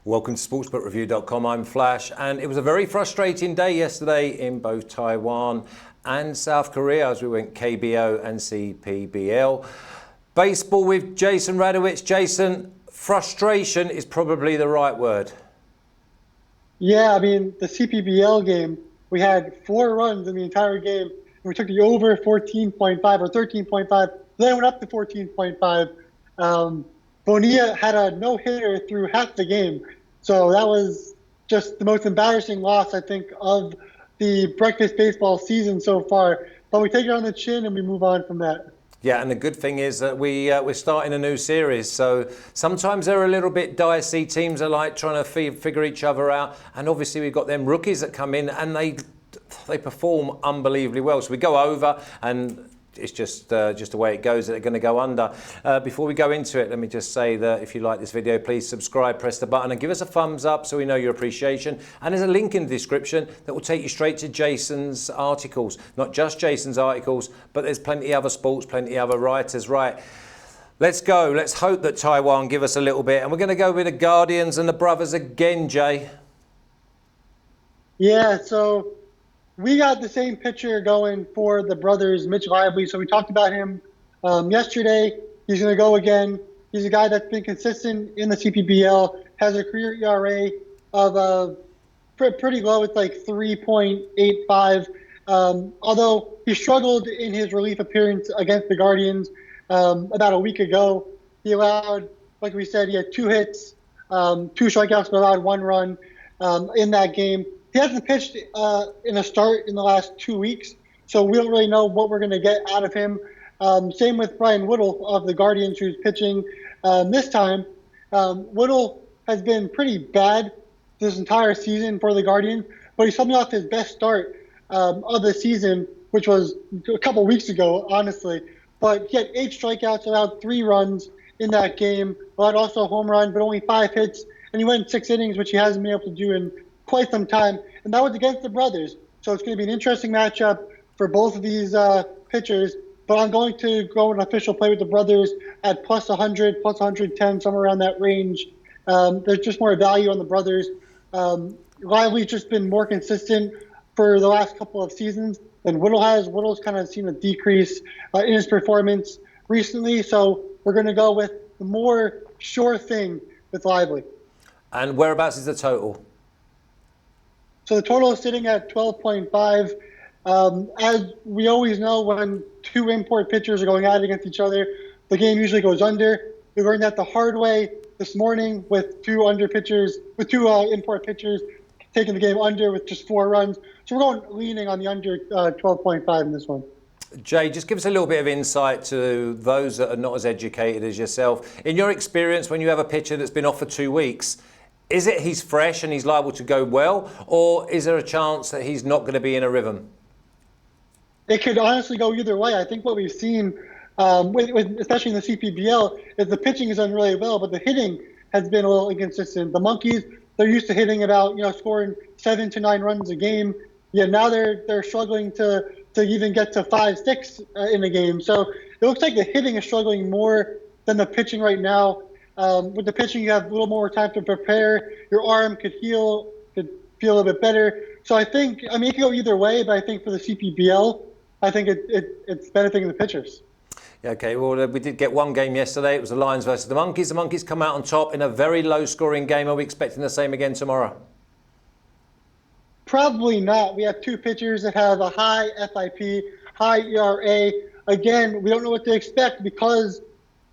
Welcome to sportsbookreview.com. I'm Flash, and it was a very frustrating day yesterday in both Taiwan and South Korea as we went KBO and CPBL. Baseball with Jason Radowitz. Jason, frustration is probably the right word. Yeah, I mean, the CPBL game, we had 4 runs in the entire game. And we took the over 14.5 or 13.5, then went up to 14.5. Bonilla had a no-hitter through half the game. So that was just the most embarrassing loss, I think, of the breakfast baseball season so far. But we take it on the chin and we move on from that. Yeah, and the good thing is that we're starting a new series. So sometimes they're a little bit dicey. Teams are like trying to figure each other out. And obviously we've got them rookies that come in and they perform unbelievably well. So we go over and it's just the way it goes that they're going to go under. Before we go into it, let me just say that if you like this video, please subscribe, press the button and give us a thumbs up so we know your appreciation. And there's a link in the description that will take you straight to Jason's articles. Not just Jason's articles, but there's plenty other sports, plenty other writers. Right, let's go. Let's hope that Taiwan give us a little bit. And we're going to go with the Guardians and the Brothers again, Jay. Yeah, so we got the same pitcher going for the brothers, Mitch Lively. So we talked about him yesterday. He's going to go again. He's a guy that's been consistent in the CPBL, has a career ERA of pretty low. It's like 3.85. Although he struggled in his relief appearance against the Guardians about a week ago. He allowed, like we said, he had 2 hits, 2 strikeouts, but allowed 1 run in that game. He hasn't pitched in a start in the last 2 weeks, so we don't really know what we're going to get out of him. Same with Brian Whittle of the Guardians, who's pitching this time. Whittle has been pretty bad this entire season for the Guardians, but he's coming off his best start of the season, which was a couple weeks ago, honestly. But he had 8 strikeouts, allowed 3 runs in that game, allowed also a home run, but only 5 hits, and he went 6 innings, which he hasn't been able to do in quite some time, and that was against the brothers. So it's going to be an interesting matchup for both of these pitchers. But I'm going to go an official play with the brothers at plus 100, plus 110, somewhere around that range. There's just more value on the brothers. Lively's just been more consistent for the last couple of seasons than Whittle has. Whittle's kind of seen a decrease in his performance recently. So we're going to go with the more sure thing with Lively. And whereabouts is the total? So the total is sitting at 12.5. As we always know, when 2 import pitchers are going at it against each other, the game usually goes under. We learned that the hard way this morning with 2 import pitchers taking the game under with just 4 runs. So we're leaning on the under 12.5 in this one. Jay, just give us a little bit of insight to those that are not as educated as yourself. In your experience, when you have a pitcher that's been off for 2 weeks, is it he's fresh and he's liable to go well, or is there a chance that he's not going to be in a rhythm? It could honestly go either way. I think what we've seen, especially in the CPBL, is the pitching is done really well, but the hitting has been a little inconsistent. The Monkeys, they're used to hitting about, scoring 7 to 9 runs a game. Yeah, now they're struggling to even get to 5, 6 in a game. So it looks like the hitting is struggling more than the pitching right now. With the pitching, you have a little more time to prepare. Your arm could feel a little bit better. So I think, it could go either way, but I think for the CPBL, I think it's benefiting the pitchers. Yeah, okay, well, we did get 1 game yesterday. It was the Lions versus the Monkeys. The Monkeys come out on top in a very low-scoring game. Are we expecting the same again tomorrow? Probably not. We have 2 pitchers that have a high FIP, high ERA. Again, we don't know what to expect because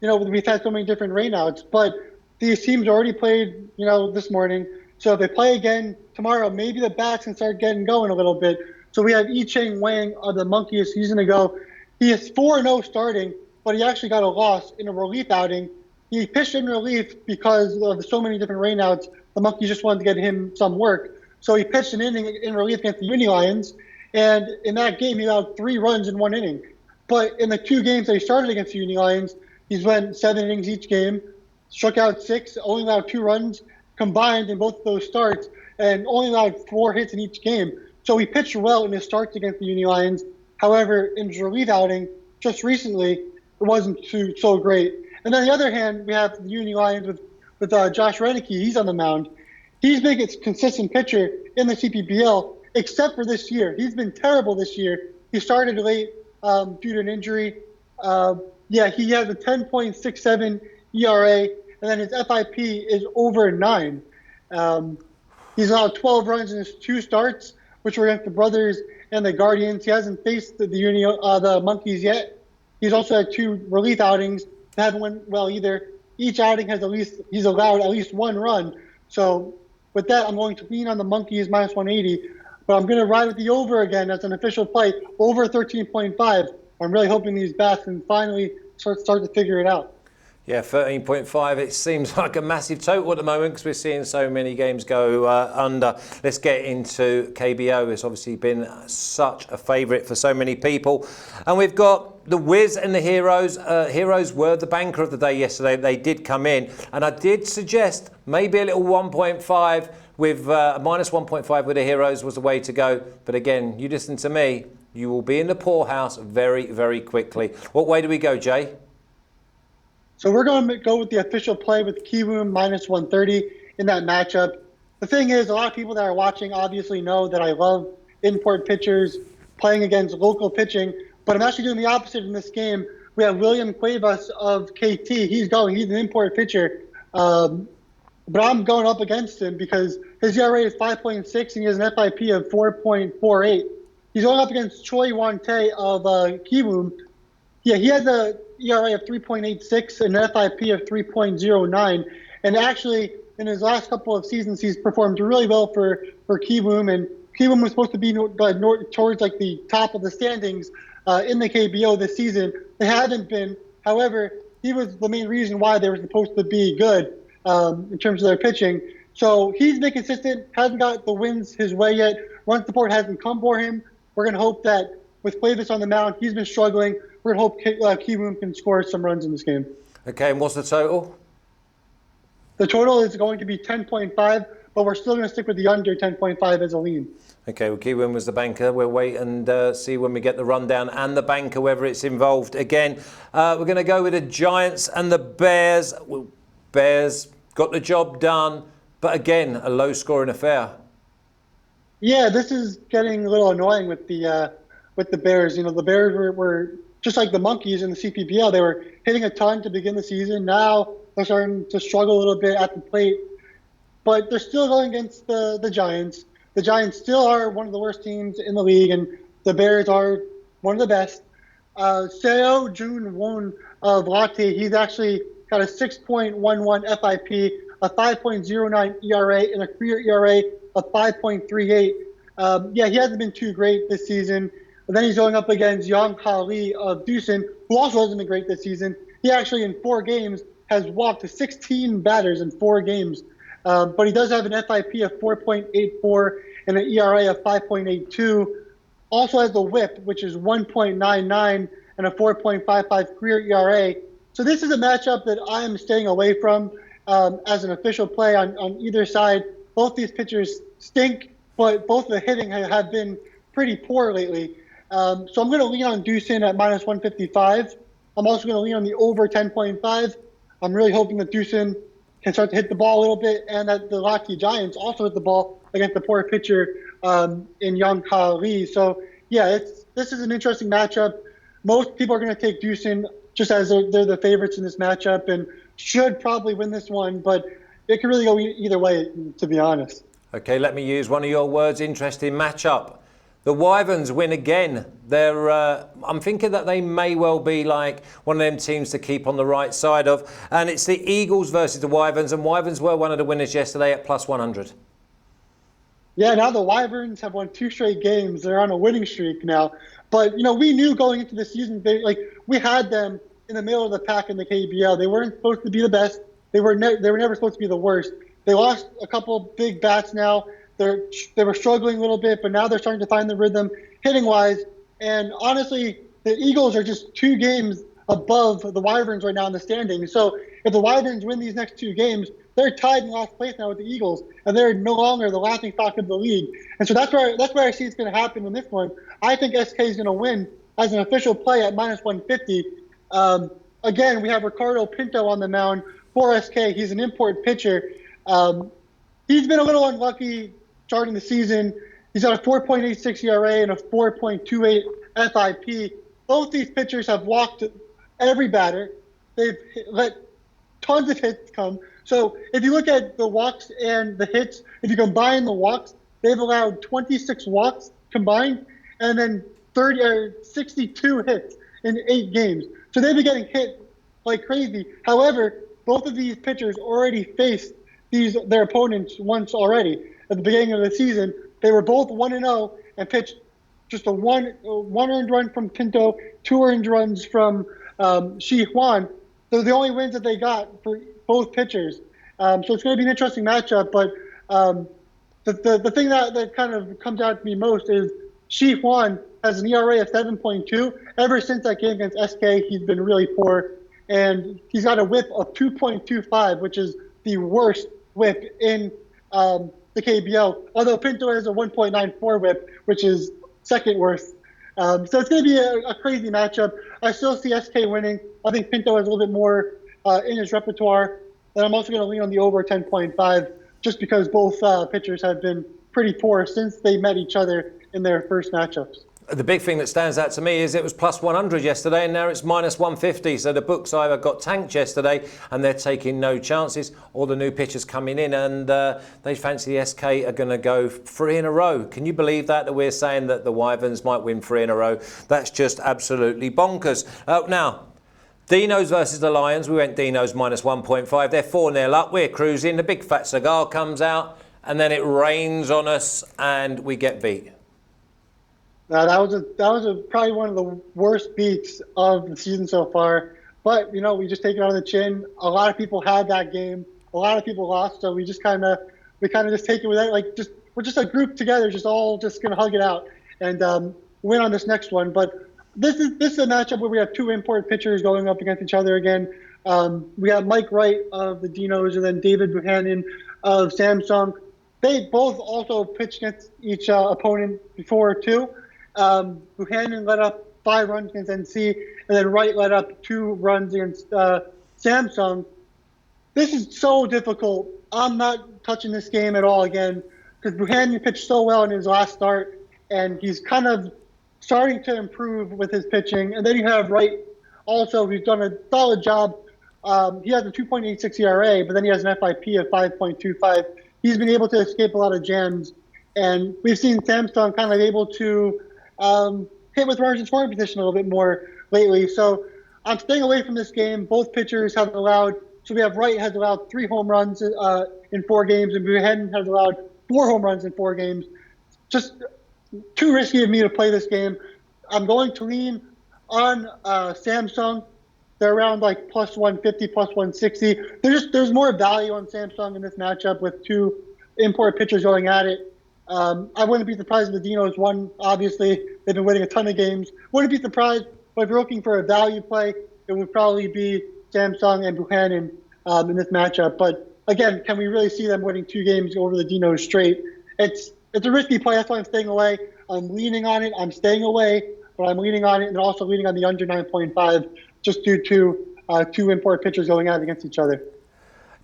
we've had so many different rainouts, but these teams already played, this morning. So if they play again tomorrow, maybe the bats can start getting going a little bit. So we have Yi-Cheng Wang of the Monkeys season ago. He is 4-0 starting, but he actually got a loss in a relief outing. He pitched in relief because of so many different rainouts. The Monkeys just wanted to get him some work. So he pitched an inning in relief against the Uni Lions. And in that game, he allowed 3 runs in 1 inning. But in the 2 games that he started against the Uni Lions, he's went 7 innings each game, struck out 6, only allowed 2 runs combined in both of those starts, and only allowed 4 hits in each game. So he pitched well in his starts against the Uni Lions. However, in his relief outing just recently, it wasn't so great. And on the other hand, we have the Uni Lions with Josh Reddick. He's on the mound. He's been a consistent pitcher in the CPBL, except for this year. He's been terrible this year. He started late due to an injury. He has a 10.67 ERA, and then his FIP is over 9. He's allowed 12 runs in his 2 starts, which were against the Brothers and the Guardians. He hasn't faced the Monkeys yet. He's also had 2 relief outings that haven't went well either. Each outing he's allowed at least 1 run. So with that, I'm going to lean on the Monkeys minus 180, but I'm going to ride with the over again as an official play, over 13.5. I'm really hoping these bats can finally start to figure it out. Yeah, 13.5. It seems like a massive total at the moment because we're seeing so many games go under. Let's get into KBO. It's obviously been such a favourite for so many people. And we've got the Wiz and the Heroes. Heroes were the banker of the day yesterday. They did come in. And I did suggest maybe a little 1.5 with minus 1.5 with the Heroes was the way to go. But again, you listen to me, you will be in the poorhouse very, very quickly. What way do we go, Jay? So we're going to go with the official play with Kiwoom minus 130 in that matchup. The thing is, a lot of people that are watching obviously know that I love import pitchers playing against local pitching, but I'm actually doing the opposite in this game. We have William Cuevas of KT. He's an import pitcher, but I'm going up against him because his ERA is 5.6 and he has an FIP of 4.48. He's going up against Choi Won-tae of Kiwoom. Yeah, he has a ERA of 3.86 and an FIP of 3.09. And actually, in his last couple of seasons, he's performed really well for Kiwoom. And Kiwoom was supposed to be towards like the top of the standings in the KBO this season. They haven't been. However, he was the main reason why they were supposed to be good in terms of their pitching. So he's been consistent, hasn't got the wins his way yet. Run support hasn't come for him. We're going to hope that with Cuevas on the mound, he's been struggling. We're going to hope Kiwoom can score some runs in this game. Okay, and what's the total? The total is going to be 10.5, but we're still going to stick with the under 10.5 as a lean. Okay, well, Kiwoom was the banker. We'll wait and see when we get the rundown and the banker, whether it's involved. Again, we're going to go with the Giants and the Bears. Well, Bears got the job done, but again, a low-scoring affair. Yeah, this is getting a little annoying with the Bears. You know, the Bears were just like the Monkeys in the CPBL. They were hitting a ton to begin the season. Now they're starting to struggle a little bit at the plate, but they're still going against the Giants. The Giants still are one of the worst teams in the league, and the Bears are one of the best. Seo Jun Won of Lotte, he's actually got a 6.11 FIP, a 5.09 ERA, and a career ERA of 5.38. He hasn't been too great this season. But then he's going up against Young Ha Lee of Doosan, who also hasn't been great this season. He actually, in 4 games, has walked 16 batters in 4 games. But he does have an FIP of 4.84 and an ERA of 5.82. Also has the WHIP, which is 1.99 and a 4.55 career ERA. So this is a matchup that I am staying away from as an official play on either side. Both these pitchers stink, but both the hitting have been pretty poor lately. So I'm going to lean on Doosan at minus 155. I'm also going to lean on the over 10.5. I'm really hoping that Doosan can start to hit the ball a little bit and that the Lotte Giants also hit the ball against the poor pitcher in Young Ha Lee. So, yeah, this is an interesting matchup. Most people are going to take Doosan just as they're the favorites in this matchup and should probably win this one, but it could really go either way, to be honest. Okay, let me use one of your words, interesting matchup. The Wyverns win again. I'm thinking that they may well be like one of them teams to keep on the right side of. And it's the Eagles versus the Wyverns. And Wyverns were one of the winners yesterday at plus 100. Yeah, now the Wyverns have won 2 straight games. They're on a winning streak now. But, you know, we knew going into the season, we had them in the middle of the pack in the KBL. They weren't supposed to be the best. They were never supposed to be the worst. They lost a couple big bats now. They were struggling a little bit, but now they're starting to find the rhythm hitting-wise. And honestly, the Eagles are just 2 games above the Wyverns right now in the standings. So if the Wyverns win these next 2 games, they're tied in last place now with the Eagles, and they're no longer the laughing stock of the league. And so that's where I see it's going to happen in this one. I think SK is going to win as an official play at minus 150. Again, we have Ricardo Pinto on the mound for SK. He's an import pitcher. he's been a little unlucky starting the season. He's got a 4.86 ERA and a 4.28 FIP. Both these pitchers have walked every batter. They've let tons of hits come. So if you look at the walks and the hits, if you combine the walks, they've allowed 26 walks combined and then 62 hits in 8 games. So they've been getting hit like crazy. However, both of these pitchers already faced their opponents once already. At the beginning of the season, they were both 1-0 and pitched just a one earned run from Pinto, 2 earned runs from Shi Huan. Those are the only wins that they got for both pitchers. So it's going to be an interesting matchup. But the thing that kind of comes out to me most is Shi Huan has an ERA of 7.2. Ever since that game against SK, he's been really poor. And he's got a whip of 2.25, which is the worst whip in the KBO. Although Pinto has a 1.94 whip, which is second worst. So it's going to be a crazy matchup. I still see SK winning. I think Pinto has a little bit more in his repertoire. And I'm also going to lean on the over 10.5 just because both pitchers have been pretty poor since they met each other in their first matchups. The big thing that stands out to me is it was plus 100 yesterday and now it's minus 150. So the books either got tanked yesterday and they're taking no chances, or the new pitchers coming in and they fancy the SK are going to go 3 in a row. Can you believe that we're saying that the Wyverns might win 3 in a row? That's just absolutely bonkers. Now, Dinos versus the Lions. We went Dinos minus 1.5. They're 4-0 up. We're cruising. The big fat cigar comes out and then it rains on us and we get beat. That was probably one of the worst beats of the season so far. But, we just take it on the chin. A lot of people had that game. A lot of people lost. So we kind of just take it with that. We're just a group together, just going to hug it out and win on this next one. But this is a matchup where we have 2 import pitchers going up against each other again. We have Mike Wright of the Dinos and then David Buchanan of Samsung. They both also pitched against each opponent before, too. Buchanan let up 5 runs against NC, and then Wright let up 2 runs against Samsung. This is so difficult. I'm not touching this game at all again because Buchanan pitched so well in his last start, and he's kind of starting to improve with his pitching. And then you have Wright also, who's done a solid job. He has a 2.86 ERA, but then he has an FIP of 5.25. He's been able to escape a lot of jams, and we've seen Samsung kind of able to hit with runners in scoring position a little bit more lately. So I'm staying away from this game. Both pitchers have allowed, so we have Wright has allowed 3 home runs in 4 games, and Buchanan has allowed 4 home runs in 4 games. Just too risky of me to play this game. I'm going to lean on Samsung. They're around like plus 150, plus 160. There's more value on Samsung in this matchup with 2 import pitchers going at it. I wouldn't be surprised if the Dinos won. Obviously, they've been winning a ton of games. Wouldn't be surprised, but if you're looking for a value play, it would probably be Samsung and Buchanan in this matchup. But again, can we really see them winning 2 games over the Dinos straight? It's a risky play. That's why I'm staying away. I'm leaning on it. I'm staying away, but I'm leaning on it and also leaning on the under 9.5 just due to 2 import pitchers going at it against each other.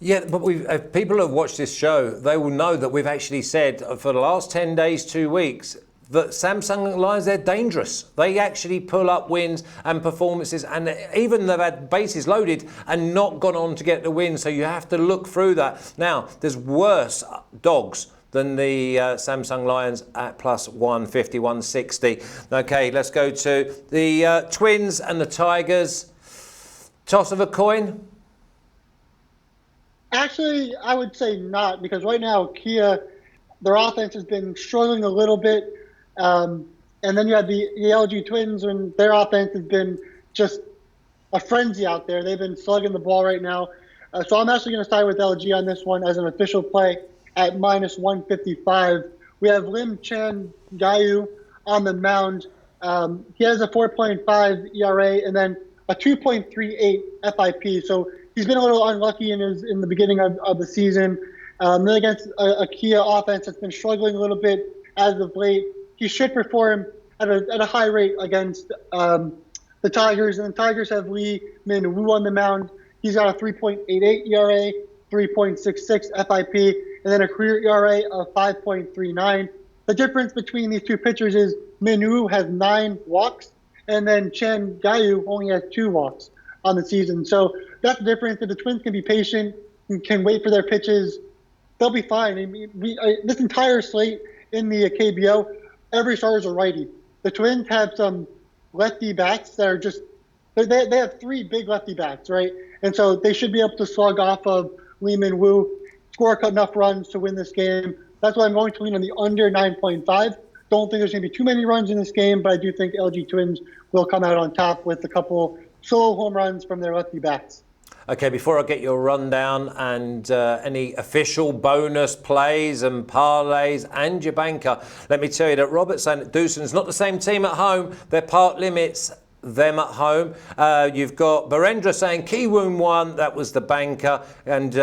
Yeah, but if people have watched this show, they will know that we've actually said for the last 10 days, 2 weeks, that Samsung Lions, they're dangerous. They actually pull up wins and performances, and even they've had bases loaded and not gone on to get the win. So you have to look through that. Now, there's worse dogs than the Samsung Lions at plus 150, 160. Okay, let's go to the Twins and the Tigers. Toss of a coin? Actually, I would say not, because right now Kia, their offense has been struggling a little bit. And then you have the LG Twins, and their offense has been just a frenzy out there. They've been slugging the ball right now. So I'm actually going to side with LG on this one as an official play at minus 155. We have Lim Chan Gayu on the mound. He has a 4.5 ERA and then a 2.38 FIP. So he's been a little unlucky in the beginning of the season. Then against a Kia offense that's been struggling a little bit as of late, he should perform at a high rate against the Tigers. And the Tigers have Lee Min Woo on the mound. He's got a 3.88 ERA, 3.66 FIP. and then a career ERA of 5.39. The difference between these two pitchers is Min-woo has 9 walks, and then Chen Gayu only has 2 walks on the season. So that's the difference. If the Twins can be patient and can wait for their pitches, they'll be fine. I mean, this entire slate in the KBO, every starter is a righty. The Twins have some lefty bats that are just they have 3 big lefty bats, right? And so they should be able to slug off of Lee Min-woo, score enough runs to win this game. That's why I'm going to lean on the under 9.5. Don't think there's going to be too many runs in this game, but I do think LG Twins will come out on top with a couple solo home runs from their lefty bats. Okay, before I get your rundown and any official bonus plays and parlays and your banker, let me tell you that Robert's saying that Doosan's not the same team at home. They're part limits, them at home. You've got Barendra saying Kiwoom won. That was the banker. And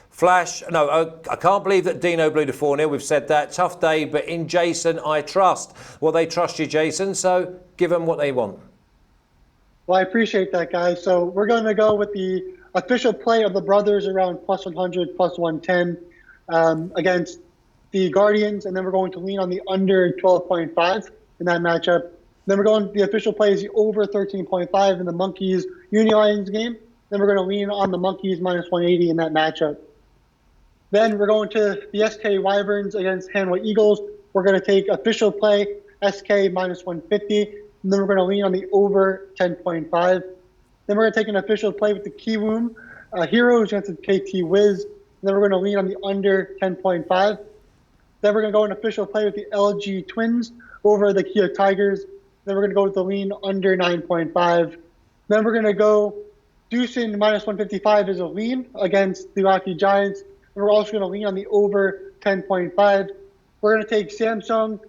Flash, no, I can't believe that Dino blew the 4-0. We've said that. Tough day, but in Jason, I trust. Well, they trust you, Jason, so give them what they want. Well, I appreciate that, guys. So we're going to go with the official play of the brothers around plus 100, plus 110 against the Guardians, and then we're going to lean on the under 12.5 in that matchup. Then we're going, the official play is the over 13.5 in the Monkeys Uni Lions game. Then we're going to lean on the Monkeys minus 180 in that matchup. Then we're going to the SK Wyverns against Hanwha Eagles. We're going to take official play SK minus 150. And then we're going to lean on the over 10.5. Then we're going to take an official play with the Kiwoom Heroes against the KT Wiz. And then we're going to lean on the under 10.5. Then we're going to go an official play with the LG Twins over the Kia Tigers. Then we're going to go with the lean under 9.5. Then we're going to go Doosan minus 155 is a lean against the Rocky Giants. And we're also going to lean on the over 10.5. We're going to take Samsung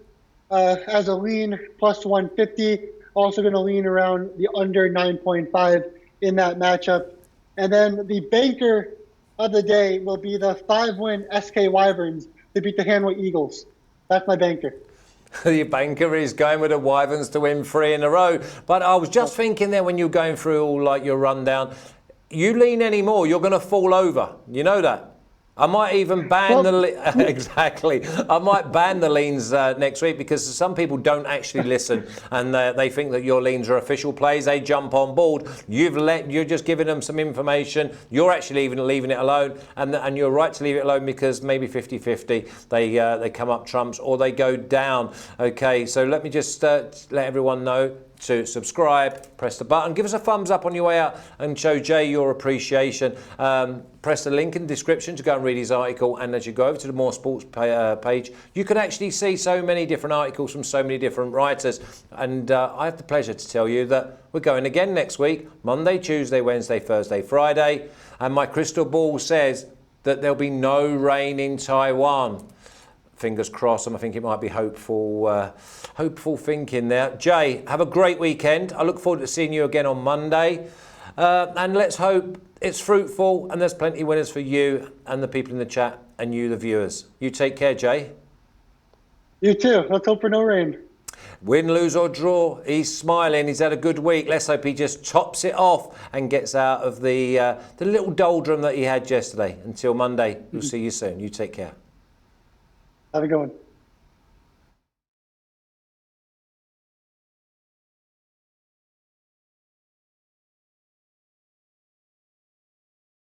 as a lean plus 150. Also going to lean around the under 9.5 in that matchup. And then the banker of the day will be the 5-win SK Wyverns to beat the Hanwha Eagles. That's my banker. Your banker is going with the Wyverns to win 3 in a row. But I was just thinking there when you're going through all like your rundown, you lean any more, you're going to fall over. You know that. I might even ban exactly. I might ban the leans next week because some people don't actually listen and they think that your leans are official plays. They jump on board. You're just giving them some information. You're actually even leaving it alone, and you're right to leave it alone because maybe 50-50 they come up trumps or they go down. Okay, so let me just let everyone know to subscribe, press the button, give us a thumbs up on your way out and show Jay your appreciation. Press the link in the description to go and read his article, and as you go over to the More Sports page, you can actually see so many different articles from so many different writers. And I have the pleasure to tell you that we're going again next week, Monday, Tuesday, Wednesday, Thursday, Friday, and my crystal ball says that there'll be no rain in Taiwan. Fingers crossed, and I think it might be hopeful thinking there. Jay, have a great weekend. I look forward to seeing you again on Monday. And let's hope it's fruitful and there's plenty of winners for you and the people in the chat and you, the viewers. You take care, Jay. You too. Let's hope for no rain. Win, lose or draw, he's smiling. He's had a good week. Let's hope he just tops it off and gets out of the little doldrum that he had yesterday. Until Monday, we'll see you soon. You take care. Have a good one.